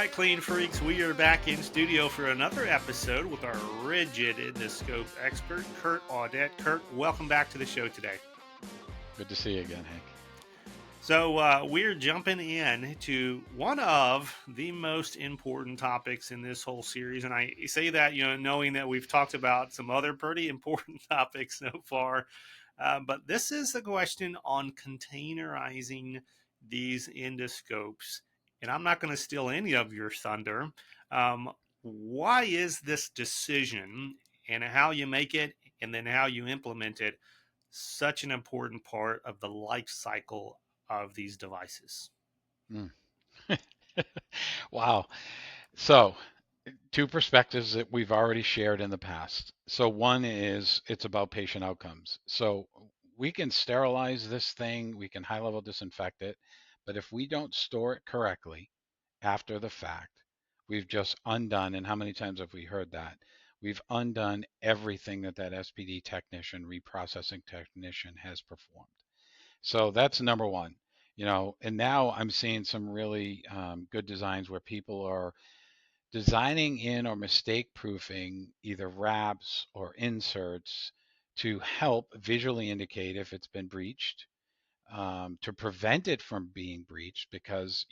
right, clean freaks, we are back in studio for another episode with our Rigid Endoscope Expert, Kurt.audette. Kurt, welcome back to the show today. Good to see you again, Hank. So, we're jumping in to one of the most important topics in this whole series. And I say that, knowing that we've talked about some other pretty important topics so far. But this is the question on containerizing these endoscopes. And I'm not going to steal any of your thunder. Um, why is this decision and how you make it and then how you implement it such an important part of the life cycle of these devices? Mm. Wow. So, two perspectives that we've already shared in the past. So, one is it's about patient outcomes. So, we can sterilize this thing, we can high level disinfect it, but if we don't store it correctly after the fact, we've just undone, and how many times have we heard that? We've undone everything that SPD technician, reprocessing technician has performed. So that's number one, and now I'm seeing some really good designs where people are designing in or mistake proofing either wraps or inserts to help visually indicate if it's been breached, to prevent it from being breached, because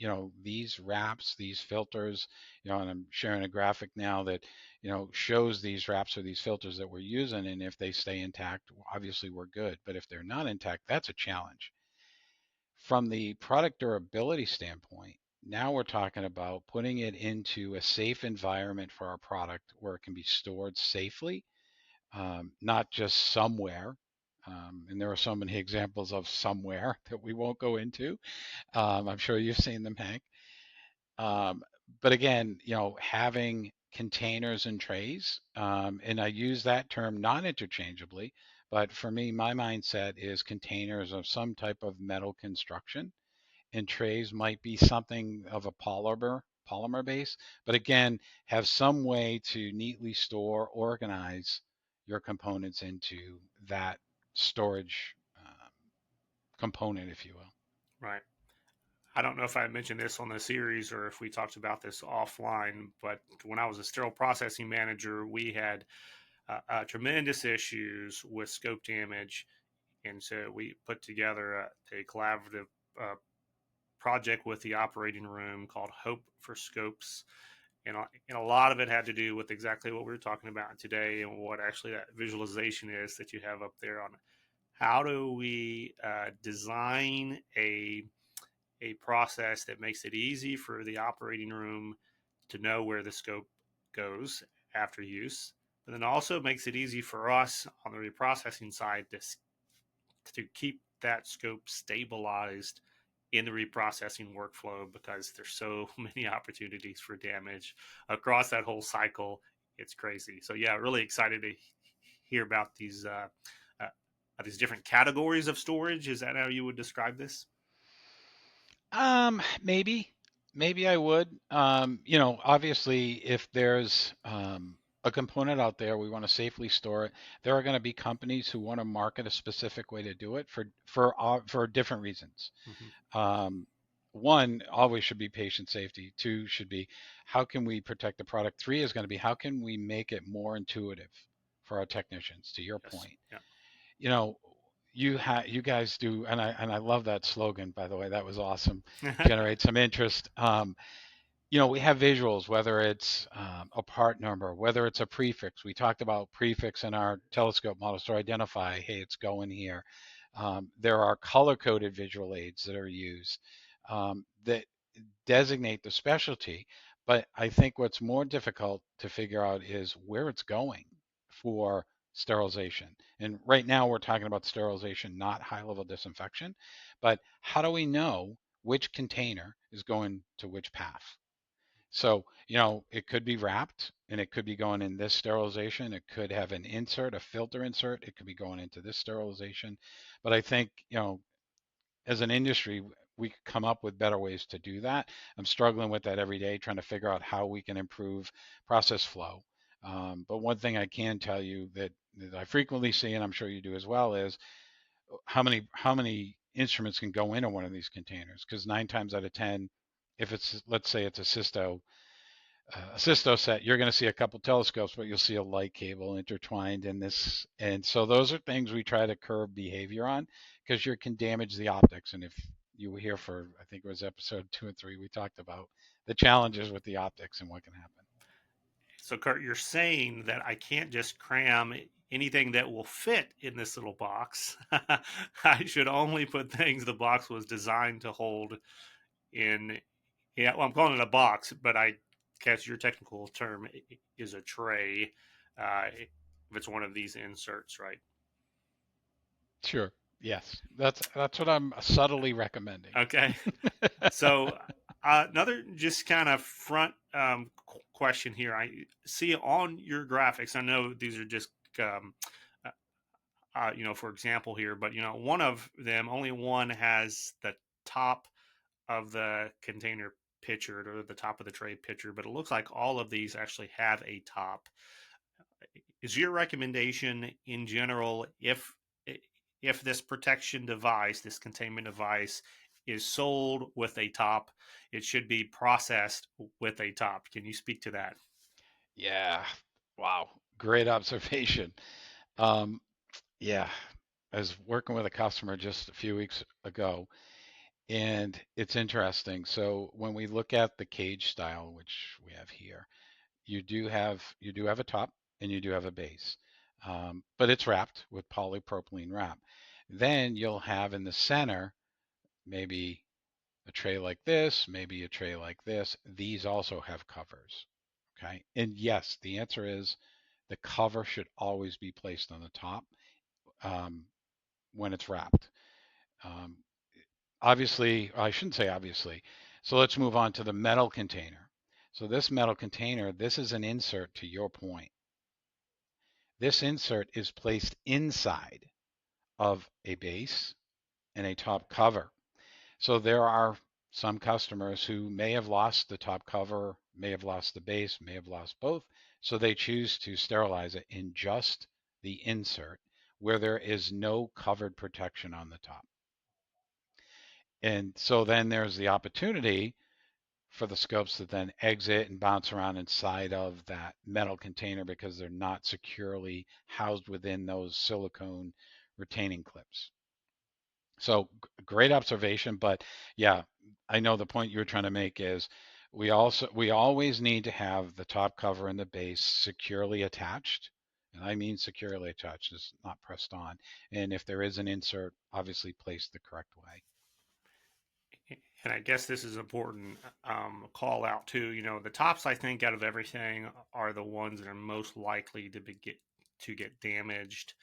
these wraps, these filters, and I'm sharing a graphic now that shows these wraps or these filters that we're using, and if they stay intact, obviously we're good, but if they're not intact, that's a challenge. From the product durability standpoint, now we're talking about putting it into a safe environment for our product where it can be stored safely, not just somewhere. And there are so many examples of somewhere that we won't go into. I'm sure you've seen them, Hank. Um, but again, having containers and trays, and I use that term not interchangeably, but for me, my mindset is containers of some type of metal construction, and trays might be something of a polymer base, but again, have some way to neatly store, organize your components into that storage component, if you will. Right. I don't know if I mentioned this on the series or if we talked about this offline, but when I was a sterile processing manager, we had tremendous issues with scope damage. And so we put together a collaborative uh, project with the operating room called Hope for Scopes. And a lot of it had to do with exactly what we were talking about today and what actually that visualization is that you have up there on how do we design a process that makes it easy for the operating room to know where the scope goes after use, but then also makes it easy for us on the reprocessing side to keep that scope stabilized in the reprocessing workflow because there's so many opportunities for damage across that whole cycle. It's crazy. So yeah, really excited to hear about these different categories of storage. Is that how you would describe this? Maybe I would. Obviously, if there's a component out there, we want to safely store it. There are going to be companies who want to market a specific way to do it for different reasons. Mm-hmm. Um, One always should be patient safety. Two should be how can we protect the product. Three is going to be how can we make it more intuitive for our technicians. To your Yes. point, Yeah. you know, you guys do, and I love that slogan, by the way. That was awesome. Generate some interest. We have visuals, whether it's a part number, whether it's a prefix. We talked about prefix in our telescope models to identify, hey, it's going here. There are color-coded visual aids that are used that designate the specialty. But I think what's more difficult to figure out is where it's going for sterilization. And right now we're talking about sterilization, not high-level disinfection. But how do we know which container is going to which path? So, it could be wrapped and it could be going in this sterilization. It could have an insert, a filter insert. It could be going into this sterilization. But I think, as an industry, we could come up with better ways to do that. I'm struggling with that every day, trying to figure out how we can improve process flow. But one thing I can tell you that I frequently see, and I'm sure you do as well, is how many instruments can go into one of these containers? Because 9 times out of 10, if it's, let's say it's a cysto set, you're going to see a couple telescopes, but you'll see a light cable intertwined in this. And so those are things we try to curb behavior on, because you can damage the optics. And if you were here for, I think it was episode 2 and 3, we talked about the challenges with the optics and what can happen. So, Kurt, you're saying that I can't just cram anything that will fit in this little box. I should only put things the box was designed to hold in. Yeah, well, I'm calling it a box, but I guess your technical term is a tray. If it's one of these inserts, right? Sure. Yes, that's what I'm subtly recommending. Okay. So another just kind of front question here. I see on your graphics. I know these are just um, uh, for example here, but one of them, only one has the top of the container pictured or the top of the tray pictured, but it looks like all of these actually have a top. Is your recommendation in general, if this protection device, this containment device, is sold with a top, it should be processed with a top? Can you speak to that? Yeah. Wow. Great observation. Um, yeah. I was working with a customer just a few weeks ago, and it's interesting. So when we look at the cage style, which we have here, you do have a top and you do have a base, but it's wrapped with polypropylene wrap. Then you'll have in the center maybe a tray like this, maybe a tray like this. These also have covers. Okay. And yes, the answer is the cover should always be placed on the top um, when it's wrapped. Um, Obviously, I shouldn't say obviously. So let's move on to the metal container. So this metal container, this is an insert to your point. This insert is placed inside of a base and a top cover. So there are some customers who may have lost the top cover, may have lost the base, may have lost both. So they choose to sterilize it in just the insert where there is no covered protection on the top. And so then there's the opportunity for the scopes to then exit and bounce around inside of that metal container because they're not securely housed within those silicone retaining clips. So great observation, but yeah, I know the point you were trying to make is we always need to have the top cover and the base securely attached. And I mean securely attached, it's not pressed on. And if there is an insert, obviously placed the correct way. And I guess this is important call out too. The tops, I think, out of everything are the ones that are most likely to get damaged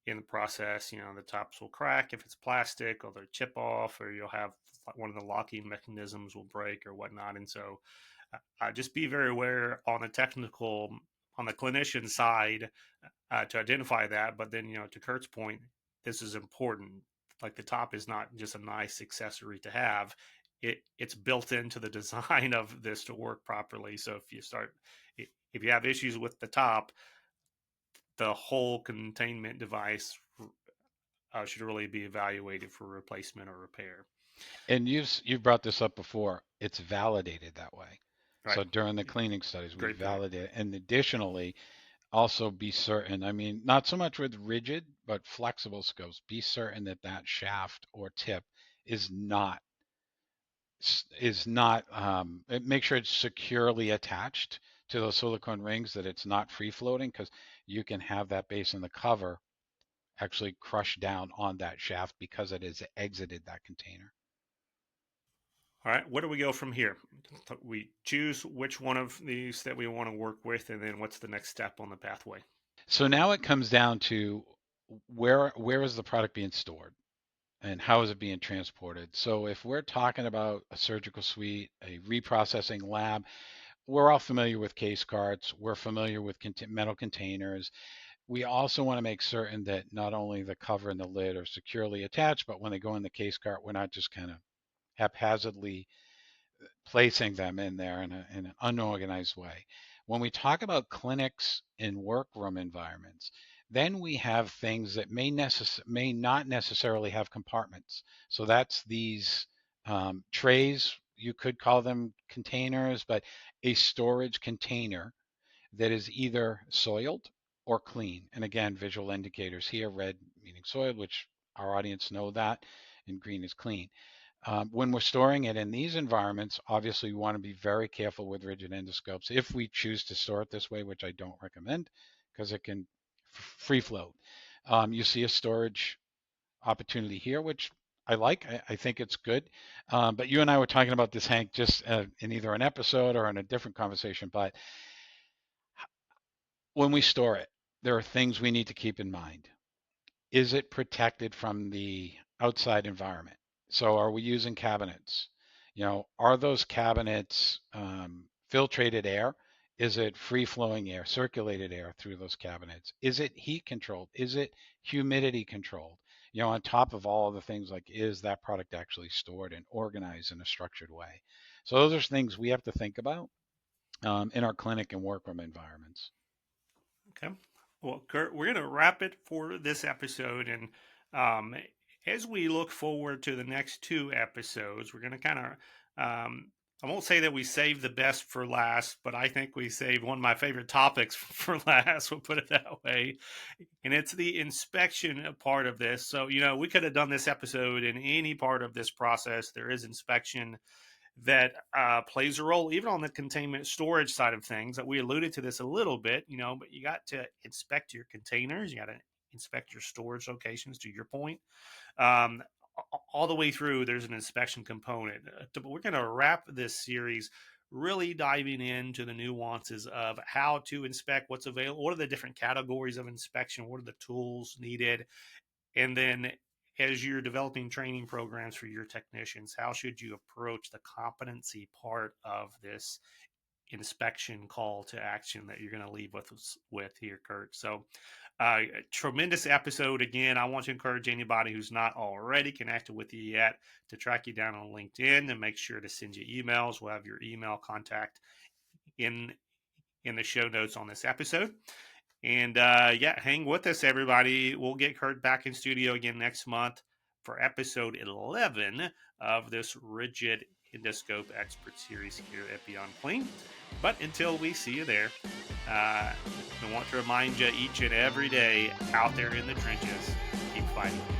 in the process. The tops will crack if it's plastic, or they'll chip off, or you'll have one of the locking mechanisms will break or whatnot. And so, just be very aware on the clinician side, to identify that. But then, to Kurt's point, this is important. Like, the top is not just a nice accessory to have. It's built into the design of this to work properly. So if you have issues with the top, the whole containment device should really be evaluated for replacement or repair. And you've brought this up before. It's validated that way. Right. So during the cleaning studies, we Great point. validate it. And additionally, also be certain, I mean, not so much with rigid, but flexible scopes, be certain that that shaft or tip is not make sure it's securely attached to those silicone rings, that it's not free floating, because you can have that base in the cover actually crush down on that shaft because it has exited that container. All right. Where do we go from here? We choose which one of these that we want to work with, and then what's the next step on the pathway? So now it comes down to where is the product being stored and how is it being transported. So if we're talking about a surgical suite, a reprocessing lab, we're all familiar with case carts. We're familiar with metal containers. We also want to make certain that not only the cover and the lid are securely attached, but when they go in the case cart, we're not just kind of haphazardly placing them in there in an unorganized way. When we talk about clinics and workroom environments, then we have things that may not necessarily have compartments. So that's these trays you could call them containers, but a storage container that is either soiled or clean. And again, visual indicators here, red meaning soiled, which our audience know that, and green is clean. When we're storing it in these environments, obviously we want to be very careful with rigid endoscopes if we choose to store it this way, which I don't recommend because it can free float. You see a storage opportunity here, which I like. I think it's good. But you and I were talking about this, Hank, just in either an episode or in a different conversation. But when we store it, there are things we need to keep in mind. Is it protected from the outside environment? So are we using cabinets? Are those cabinets filtrated air? Is it free flowing air, circulated air through those cabinets? Is it heat controlled? Is it humidity controlled? On top of all of the things, like, is that product actually stored and organized in a structured way? So those are things we have to think about in our clinic and workroom environments. Okay. Well, Kurt, we're going to wrap it for this episode. And um, as we look forward to the next two episodes, we're going to kind of, I won't say that we saved the best for last, but I think we saved one of my favorite topics for last. We'll put it that way. And it's the inspection part of this. So, we could have done this episode in any part of this process. There is inspection that plays a role even on the containment storage side of things. That we alluded to this a little bit, but you got to inspect your containers, you got to inspect your storage locations, to your point. um, all the way through there's an inspection component. But we're going to wrap this series really diving into the nuances of how to inspect what's available, what are the different categories of inspection, what are the tools needed, and then as you're developing training programs for your technicians, how should you approach the competency part of this inspection call to action that you're going to leave with here, Kurt? So, tremendous episode. Again, I want to encourage anybody who's not already connected with you yet to track you down on LinkedIn and make sure to send you emails. We'll have your email contact in the show notes on this episode. And yeah, hang with us, everybody. We'll get Kurt back in studio again next month for episode 11 of this Rigid Endoscope Expert series here at Beyond Clean. But until we see you there, I want to remind you each and every day out there in the trenches, keep fighting.